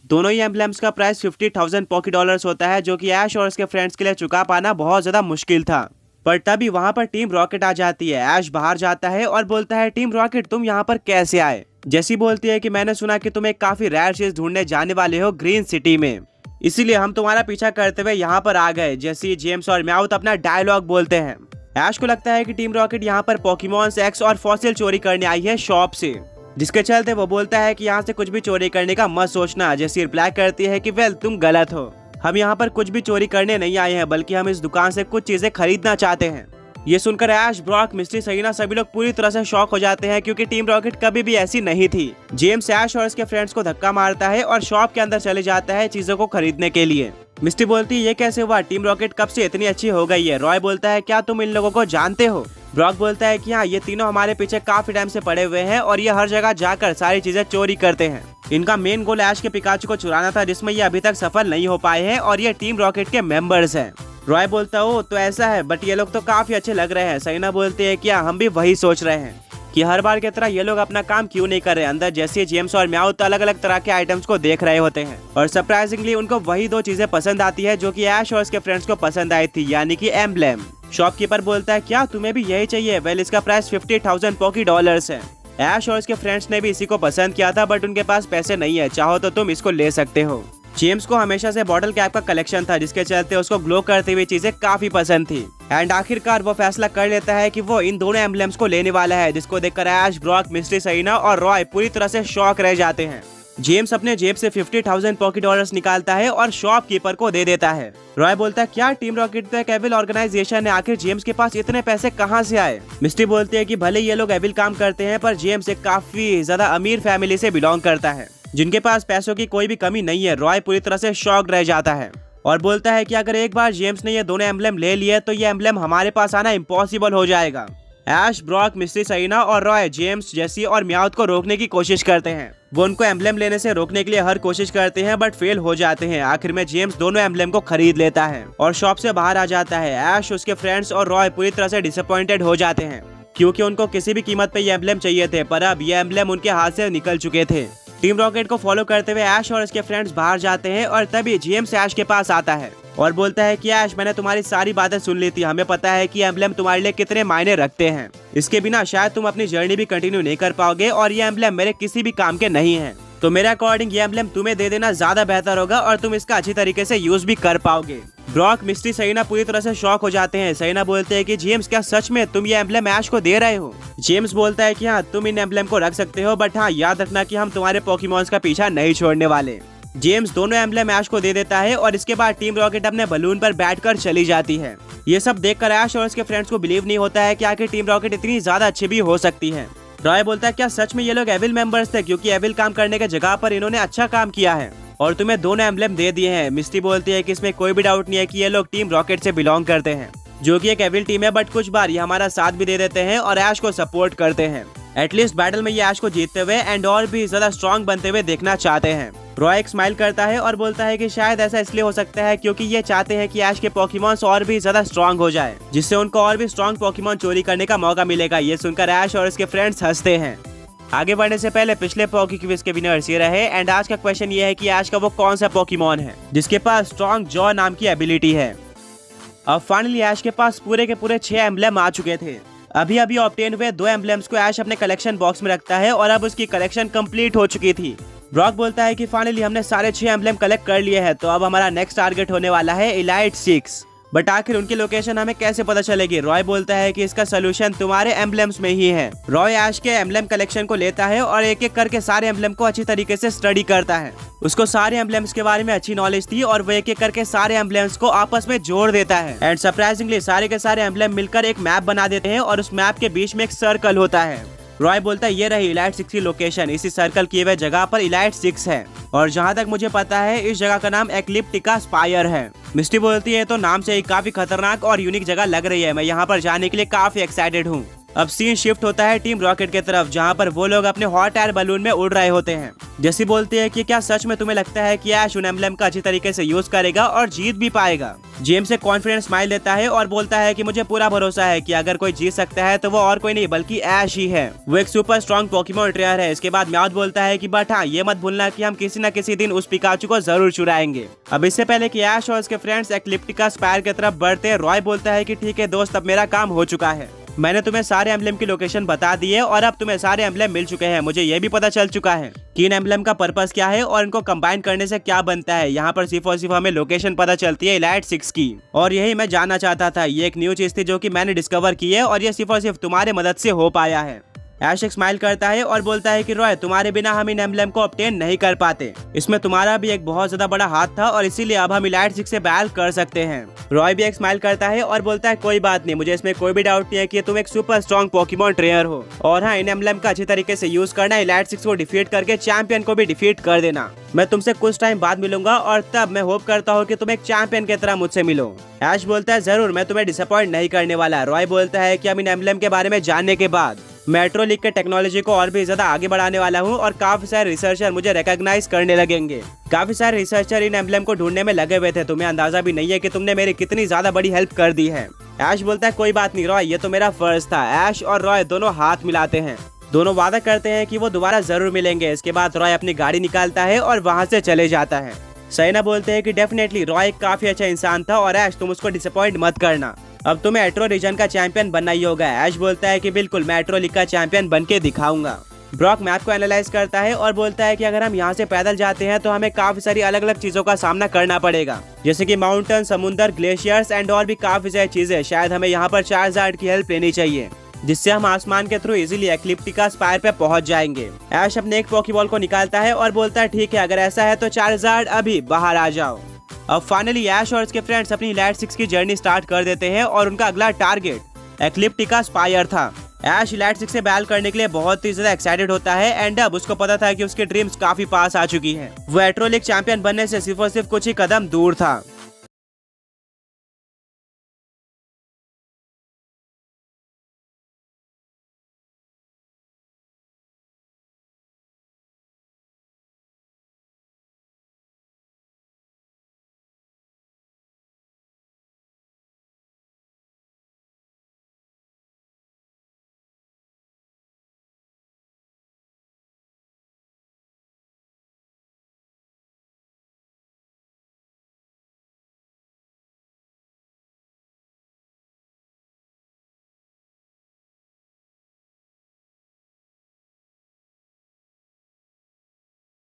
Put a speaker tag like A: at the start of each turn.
A: दोनों ही एम्बलम्स का price 50,000 पॉकी dollars होता है, जो कि ऐश और उसके फ्रेंड्स के लिए चुका पाना बहुत ज्यादा मुश्किल था। पर तभी वहां पर टीम रॉकेट आ जाती है। ऐश बाहर जाता है और बोलता है, टीम रॉकेट तुम यहाँ पर कैसे आए? जैसी बोलती है कि मैंने सुना कि तुम एक काफी रेयर चीज ढूंढने जाने वाले हो ग्रीन सिटी में, इसीलिए हम तुम्हारा पीछा करते हुए यहाँ पर आ गए। जैसी जेम्स और म्याउथ अपना डायलॉग बोलते हैं। ऐश को लगता है कि टीम रॉकेट यहाँ पर पोकेमॉन्स एक्स और फॉसिल चोरी करने आई है शॉप से, जिसके चलते वो बोलता है कि यहाँ से कुछ भी चोरी करने का मत सोचना। जैसी रिप्लाई करती है कि वेल तुम गलत हो, हम यहाँ पर कुछ भी चोरी करने नहीं आए हैं, बल्कि हम इस दुकान से कुछ चीजें खरीदना चाहते हैं। ये सुनकर ऐश, ब्रॉक, मिस्ट्री, सहीना सभी लोग पूरी तरह से शॉक हो जाते हैं, क्योंकि टीम रॉकेट कभी भी ऐसी नहीं थी। जेम्स ऐश और उसके फ्रेंड्स को धक्का मारता है और शॉप के अंदर चले जाता है चीजों को खरीदने के लिए। मिस्ट्री बोलती है, ये कैसे हुआ? टीम रॉकेट कब से इतनी अच्छी हो गई है? रॉय बोलता है, क्या तुम इन लोगों को जानते हो? ब्रॉक बोलता है कि हाँ, ये तीनों हमारे पीछे काफी टाइम से पड़े हुए हैं और ये हर जगह जाकर सारी चीजें चोरी करते हैं। इनका मेन गोल ऐश के पिकाचू को चुराना था, जिसमें ये अभी तक सफल नहीं हो पाए हैं और ये टीम रॉकेट के मेंबर्स हैं। रॉय बोलता हो तो ऐसा है, बट ये लोग तो काफी अच्छे लग रहे हैं। सहीना बोलती है कि हम भी वही सोच रहे हैं कि हर बार की तरह ये लोग अपना काम क्यों नहीं कर रहे। अंदर जैसे जेम्स और म्याउथ अलग अलग तरह के आइटम्स को देख रहे होते हैं और सरप्राइजिंगली उनको वही दो चीजें पसंद आती है जो कि ऐश और उसके फ्रेंड्स को पसंद आई थी, यानी कि एम्ब्लेम। शॉपकीपर बोलता है, क्या तुम्हें भी यही चाहिए? वेल, इसका प्राइस 50,000 पॉकी डॉलर्स है। ऐश और उसके फ्रेंड्स ने भी इसी को पसंद किया था, बट उनके पास पैसे नहीं है, चाहो तो तुम इसको ले सकते हो। जेम्स को हमेशा से बॉटल कैप का कलेक्शन था, जिसके चलते उसको ग्लो करती हुई चीजें काफी पसंद थी। एंड आखिरकार वो फैसला कर लेता है कि वो इन दोनों एम्ब्लेम्स को लेने वाला है, जिसको देखकर ऐश, ब्रॉक, मिस्ट्री, सहीना और रॉय पूरी तरह से शॉक रह जाते हैं। जेम्स अपने जेब से 50,000 पॉकी डॉलर्स निकालता है और शॉपकीपर को दे देता है। रॉय बोलता है, क्या टीम रॉकेट तो एक एविल ऑर्गेनाइजेशन है, आखिर जेम्स के पास इतने पैसे कहां से आए? मिस्ट्री बोलती है कि भले ये लोग एविल काम करते हैं, पर जेम्स एक काफी ज्यादा अमीर फैमिली से बिलोंग करता है, जिनके पास पैसों की कोई भी कमी नहीं है। रॉय पूरी तरह से शॉक्ड रह जाता है और बोलता है कि अगर एक बार जेम्स ने ये दोनों एम्ब्लेम ले लिए तो ये एम्ब्लेम हमारे पास आना इम्पॉसिबल हो जाएगा। ऐश, ब्रॉक, मिस्ट्री, सहीना और रॉय जेम्स, जेसी और म्याउथ को रोकने की कोशिश करते हैं। वो उनको एम्ब्लेम लेने से रोकने के लिए हर कोशिश करते हैं, बट फेल हो जाते हैं। आखिर में जेम्स दोनों एम्ब्लेम को खरीद लेता है और शॉप से बाहर आ जाता है। ऐश, उसके फ्रेंड्स और रॉय पूरी तरह से डिसअपॉइंटेड हो जाते हैं, क्योंकि उनको किसी भी कीमत पे ये एम्ब्लेम चाहिए थे, पर अब ये एम्ब्लेम उनके हाथ से निकल चुके थे। टीम रॉकेट को फॉलो करते हुए ऐश और उसके फ्रेंड्स बाहर जाते हैं और तभी जेम्स ऐश के पास आता है और बोलता है कि ऐश, मैंने तुम्हारी सारी बातें सुन ली थी, हमें पता है कि एम्ब्लेम तुम्हारे लिए कितने मायने रखते हैं। इसके बिना शायद तुम अपनी जर्नी भी कंटिन्यू नहीं कर पाओगे और ये एम्ब्लेम मेरे किसी भी काम के नहीं है, तो मेरे अकॉर्डिंग ये एम्ब्लेम तुम्हें दे देना ज्यादा बेहतर होगा और तुम इसका अच्छी तरीके से यूज भी कर पाओगे। ब्रॉक, मिस्ट्री, सहीना पूरी तरह से शॉक हो जाते हैं। सहीना बोलते हैं कि जेम्स, क्या सच में तुम ये एम्ब्लेम ऐश को दे रहे हो? जेम्स बोलता है कि हाँ, तुम इन एम्ब्लेम को रख सकते हो, बट हाँ, याद रखना कि हम तुम्हारे पोकेमॉन्स का पीछा नहीं छोड़ने वाले। जेम्स दोनों एम्ब्लेम ऐश को दे देता है और इसके बाद टीम रॉकेट अपने बलून पर बैठकर चली जाती है। ये सब देखकर ऐश और उसके फ्रेंड्स को बिलीव नहीं होता है कि आखिर टीम रॉकेट इतनी ज्यादा अच्छी भी हो सकती है। रॉय बोलता है, क्या सच में ये लोग एविल मेंबर्स थे? क्योंकि एविल काम करने के जगह पर इन्होंने अच्छा काम किया है और तुम्हें दोनों एम्ब्लेम दे दिए हैं। मिस्ट्री बोलती है कि इसमें कोई भी डाउट नहीं है कि ये लोग टीम रॉकेट से बिलोंग करते हैं, जो कि एक एविल टीम है, बट कुछ बार ये हमारा साथ भी दे देते हैं और ऐश को सपोर्ट करते हैं। एटलीस्ट बैटल में ये ऐश को जीतते हुए एंड और भी ज्यादा स्ट्रॉन्ग बनते हुए देखना चाहते हैं। रॉय एक स्माइल करता है और बोलता है कि शायद ऐसा इसलिए हो सकता है क्योंकि ये चाहते हैं कि ऐश के पोकेमॉन्स और भी ज्यादा स्ट्रॉन्ग हो जाए, जिससे उनको और भी स्ट्रॉन्ग पोकेमॉन चोरी करने का मौका मिलेगा। ये सुनकर ऐश और उसके फ्रेंड्स हंसते हैं। आगे बढ़ने से पहले पिछले पॉकी क्विज के विनर्स ये रहे एंड आज का क्वेश्चन ये है कि ऐश का वो कौन सा पोकेमॉन है जिसके पास स्ट्रॉन्ग जॉ नाम की एबिलिटी है। अब फाइनली ऐश के पास पूरे के पूरे 6 एम्ब्लेम आ चुके थे। अभी अभी ऑब्टेन हुए 2 एम्ब्लेम्स को ऐश अपने कलेक्शन बॉक्स में रखता है और अब उसकी कलेक्शन कंप्लीट हो चुकी थी। ब्रॉक बोलता है कि फाइनली हमने सारे 6 एम्ब्लेम कलेक्ट कर लिए हैं, तो अब हमारा नेक्स्ट टारगेट होने वाला है इलाइट 6। बट आखिर उनकी लोकेशन हमें कैसे पता चलेगी? रॉय बोलता है कि इसका सोल्यूशन तुम्हारे एम्ब्लेम्स में ही है। रॉय ऐश के एम्ब्लेम कलेक्शन को लेता है और एक एक करके सारे एम्ब्लेम को अच्छी तरीके से स्टडी करता है। उसको सारे एम्ब्लेम्स के बारे में अच्छी नॉलेज थी और वो एक एक करके सारे एम्ब्लेम्स को आपस में जोड़ देता है एंड सरप्राइजिंगली सारे के सारे एम्ब्लेम मिलकर एक मैप बना देते हैं और उस मैप के बीच में एक सर्कल होता है। रॉय बोलता है, ये रही इलाइट 6 की लोकेशन, इसी सर्कल किए हुए जगह पर इलाइट 6 है और जहाँ तक मुझे पता है इस जगह का नाम एक्लिप्टिका स्पायर है। मिस्ट्री बोलती है, तो नाम से ही काफी खतरनाक और यूनिक जगह लग रही है, मैं यहाँ पर जाने के लिए काफी एक्साइटेड हूँ। अब सीन शिफ्ट होता है टीम रॉकेट की तरफ, जहाँ पर वो लोग अपने हॉट एयर बलून में उड़ रहे होते हैं। जैसी बोलती है कि क्या सच में तुम्हें लगता है कि ऐश उन एम्बलम का अच्छी तरीके से यूज करेगा और जीत भी पाएगा। जेम्स एक कॉन्फिडेंट स्माइल देता है और बोलता है कि मुझे पूरा भरोसा है कि अगर कोई जीत सकता है तो वो और कोई नहीं बल्कि ऐश ही है। वो एक सुपर स्ट्रॉन्ग पोकेमॉन ट्रेनर है। इसके बाद म्याउथ बोलता है कि बट हाँ, ये मत भूलना कि हम किसी न किसी दिन उस पिकाचू को जरूर चुराएंगे। अब इससे पहले कि ऐश और उसके फ्रेंड्स एक्लिप्टिका स्पायर की तरफ बढ़ते, रॉय बोलता है कि ठीक है दोस्त, अब मेरा काम हो चुका है। मैंने तुम्हें सारे एम्बलम की लोकेशन बता दी है और अब तुम्हें सारे एम्बलम मिल चुके हैं। मुझे ये भी पता चल चुका है कि इन एम्बलम का पर्पस क्या है और इनको कंबाइन करने से क्या बनता है। यहाँ पर सिर्फ और सिर्फ हमें लोकेशन पता चलती है इलाइट 6 की, और यही मैं जानना चाहता था। ये एक न्यू चीज थी जो कि मैंने डिस्कवर की है और ये सिर्फ और सिर्फ तुम्हारे मदद से हो पाया है। ऐश एक स्माइल करता है और बोलता है कि रॉय, तुम्हारे बिना हम इन एम्बलम को ऑब्टेन नहीं कर पाते। इसमें तुम्हारा भी एक बहुत ज्यादा बड़ा हाथ था और इसीलिए अब हम इलाइट 6 से बैल कर सकते हैं। रॉय भी एक स्माइल करता है और बोलता है कोई बात नहीं, मुझे इसमें कोई भी डाउट नहीं है कि तुम एक सुपर स्ट्रॉन्ग पोकेमॉन ट्रेनर हो, और हाँ, इन एम्बलम का अच्छी तरीके से यूज करना, इलाइट 6 को डिफीट करके चैंपियन को भी डिफीट कर देना। मैं तुमसे कुछ टाइम बाद मिलूंगा और तब मैं होप करता हूँ कि तुम एक चैंपियन की तरह मुझसे मिलो। ऐश बोलता है जरूर, मैं तुम्हें डिसअपॉइंट नहीं करने वाला। रॉय बोलता है कि अब इन एम्बलम के बारे में जानने के बाद मेट्रो लीग के टेक्नोलॉजी को और भी ज्यादा आगे बढ़ाने वाला हूँ और काफी सारे रिसर्चर मुझे रिकॉग्नाइज करने लगेंगे। काफी सारे रिसर्चर इन एम्बलम को ढूंढने में लगे हुए थे। तुम्हें अंदाजा भी नहीं है कि तुमने मेरी कितनी ज्यादा बड़ी हेल्प कर दी है। ऐश बोलता है कोई बात नहीं रॉय, ये तो मेरा फर्ज था। ऐश और रॉय दोनों हाथ मिलाते हैं। दोनों वादा करते हैं कि वो दोबारा जरूर मिलेंगे। इसके बाद रॉय अपनी गाड़ी निकालता है और वहाँ से चले जाता है। सैना बोलते हैं कि डेफिनेटली रॉय काफी अच्छा इंसान था और ऐश तुम उसको डिसअपॉइंट मत करना। अब तुम्हें एट्रो रीजन का चैंपियन बनना ही होगा। ऐश बोलता है कि बिल्कुल, मैं एट्रो लीग का चैंपियन बन के दिखाऊंगा। ब्रॉक मैप को एनालाइज करता है और बोलता है कि अगर हम यहाँ से पैदल जाते हैं तो हमें काफी सारी अलग अलग चीजों का सामना करना पड़ेगा, जैसे कि माउंटेन, समुद्र, ग्लेशियर्स एंड और भी काफी सारी चीजें। शायद हमें यहाँ पर चार्जार्ड की हेल्प लेनी चाहिए, जिससे हम आसमान के थ्रू इजीली एक्लिप्टिका स्पायर पे पहुंच जाएंगे। ऐश अपने एक पोकेबॉल को निकालता है और बोलता है ठीक है, अगर ऐसा है तो चार्जार्ड अभी बाहर आ जाओ। अब फाइनली ऐश और उसके फ्रेंड्स अपनी इलाइट 6 की जर्नी स्टार्ट कर देते हैं और उनका अगला टारगेट एक्लिप्टिका स्पायर था। ऐश इलाइट 6 से बैल करने के लिए बहुत ही ज्यादा एक्साइटेड होता है एंड अब उसको पता था कि उसकी ड्रीम्स काफी पास आ चुकी हैं। वो एट्रो लीग चैंपियन बनने से सिर्फ और सिर्फ कुछ ही कदम दूर था।